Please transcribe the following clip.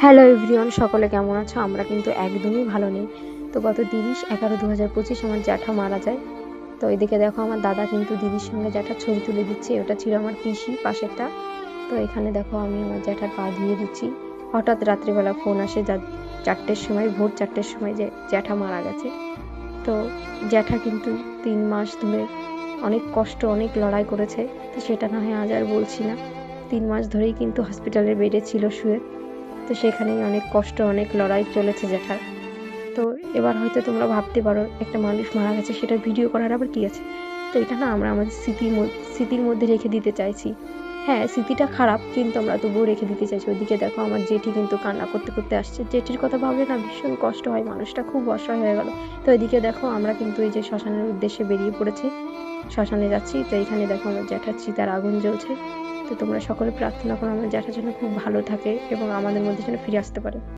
Hello everyone, সকলে কেমন আছো? আমরা কিন্তু একদমই ভালো নেই। তো গত ৩০/১১/২০২৫ আমার জ্যাঠা মারা যায়। তো এদিকে দেখো আমার দাদা কিন্তু দিদির সঙ্গে জ্যাঠার ছবি তুলে দিচ্ছে। ওটা ছিল আমার পিসি পাশেরটা। তো এখানে দেখো আমি আমার জ্যাঠার পা ধুয়ে দিচ্ছি। হঠাৎ রাত্রিবেলা ফোন আসে ৪টের সময়, ভোর ৪টের সময়, যে জ্যাঠা মারা গেছে। তো জ্যাঠা কিন্তু ৩ মাস ধরে অনেক কষ্ট, অনেক লড়াই করেছে। তো সেটা না হয় আজ আর বলছি না। ৩ মাস ধরেই কিন্তু হসপিটালের বেডে ছিল শুয়ে। তো সেখানেই অনেক কষ্ট, অনেক লড়াই চলেছে জ্যাঠার। তো এবার হয়তো তোমরা ভাবতে পারো একটা মানুষ মারা গেছে, সেটা ভিডিও করার আবার কী আছে? তো এটা না আমরা আমাদের স্মৃতির মধ্যে রেখে দিতে চাইছি। হ্যাঁ, স্মৃতিটা খারাপ, কিন্তু আমরা তবুও রেখে দিতে চাইছি। ওইদিকে দেখো আমার জেঠি কিন্তু কান্না করতে করতে আসছে। জেঠির কথা ভাবলে না ভীষণ কষ্ট হয়, মানুষটা খুব অসহায় হয়ে গেল। তো এদিকে দেখো আমরা কিন্তু এই যে শ্মশানের উদ্দেশ্যে বেরিয়ে পড়েছি, শ্মশানে যাচ্ছি। তো এখানে দেখো আমার জ্যাঠার চিতার আগুন জ্বলছে। তো তোমরা সকলে প্রার্থনা করো আমার জ্যাঠা যেন খুব ভালো থাকে এবং আমাদের মধ্যে যেন ফিরে আসতে পারে।